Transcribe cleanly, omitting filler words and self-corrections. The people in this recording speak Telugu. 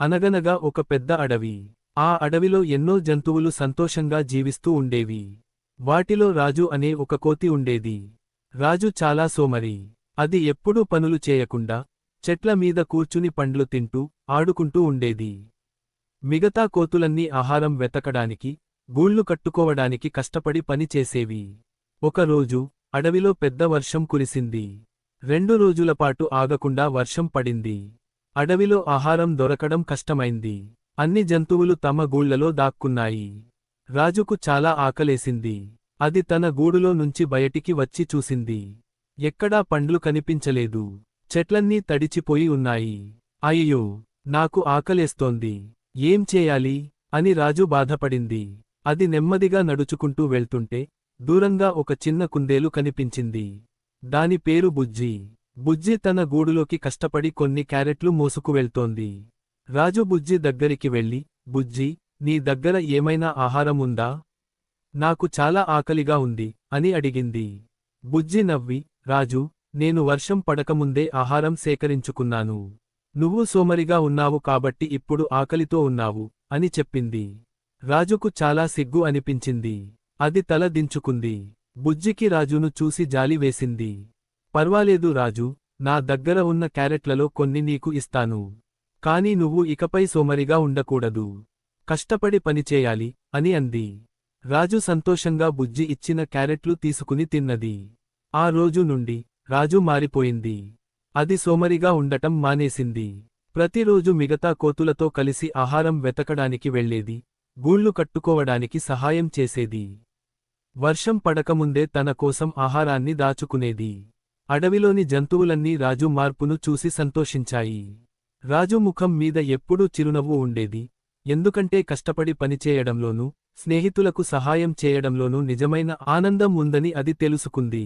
అనగనగా ఒక పెద్ద అడవి. ఆ అడవిలో ఎన్నో జంతువులు సంతోషంగా జీవిస్తూ ఉండేవి. వాటిలో రాజు అనే ఒక కోతి ఉండేది. రాజు చాలా సోమరి. అది ఎప్పుడూ పనులు చేయకుండా చెట్ల మీద కూర్చుని పండ్లు తింటూ ఆడుకుంటూ ఉండేది. మిగతా కోతులన్నీ ఆహారం వెతకడానికి గూళ్ళు కట్టుకోవడానికి కష్టపడి పని చేసేవి. ఒకరోజు అడవిలో పెద్ద వర్షం కురిసింది. 2 రోజులపాటు ఆగకుండా వర్షం పడింది. అడవిలో ఆహారం దొరకడం కష్టమైంది. అన్ని జంతువులు తమ గూళ్లలో దాక్కున్నాయి. రాజుకు చాలా ఆకలేసింది. అది తన గూడులో నుంచి బయటికి వచ్చి చూసింది. ఎక్కడా పండ్లు కనిపించలేదు. చెట్లన్నీ తడిచిపోయి ఉన్నాయి. అయ్యో, నాకు ఆకలేస్తోంది, ఏం చేయాలి అని రాజు బాధపడింది. అది నెమ్మదిగా నడుచుకుంటూ వెళ్తుంటే దూరంగా ఒక చిన్న కుందేలు కనిపించింది. దాని పేరు బుజ్జి. బుజ్జి తన గూడులోకి కష్టపడి కొన్ని క్యారెట్లు మోసుకువెళ్తోంది. రాజు బుజ్జి దగ్గరికి వెళ్ళి, బుజ్జి, నీ దగ్గర ఏమైనా ఆహారం ఉందా? నాకు చాలా ఆకలిగా ఉంది అని అడిగింది. బుజ్జి నవ్వి, రాజు, నేను వర్షం పడకముందే ఆహారం సేకరించుకున్నాను. నువ్వు సోమరిగా ఉన్నావు కాబట్టి ఇప్పుడు ఆకలితో ఉన్నావు అని చెప్పింది. రాజుకు చాలా సిగ్గు అనిపించింది. అది తల దించుకుంది. బుజ్జికి రాజును చూసి జాలి వేసింది. పర్వాలేదు రాజు, నా దగ్గర ఉన్న క్యారెట్లలో కొన్ని నీకు ఇస్తాను. కాని నువ్వు ఇకపై సోమరిగా ఉండకూడదు. కష్టపడి పనిచేయాలి అని అంది. రాజు సంతోషంగా బుజ్జి ఇచ్చిన క్యారెట్లు తీసుకుని తిన్నది. ఆ రోజు నుండి రాజు మారిపోయింది. అది సోమరిగా ఉండటం మానేసింది. ప్రతిరోజు మిగతా కోతులతో కలిసి ఆహారం వెతకడానికి వెళ్ళేది. గూళ్ళు కట్టుకోవడానికి సహాయం చేసేది. వర్షం పడకముందే తన కోసం ఆహారాన్ని దాచుకునేది. అడవిలోని జంతువులన్నీ రాజు మార్పును చూసి సంతోషించాయి. రాజు ముఖం మీద ఎప్పుడూ చిరునవ్వు ఉండేది. ఎందుకంటే కష్టపడి పనిచేయడంలోనూ, స్నేహితులకు సహాయం చేయడంలోనూ నిజమైన ఆనందం ఉందని అది తెలుసుకుంది.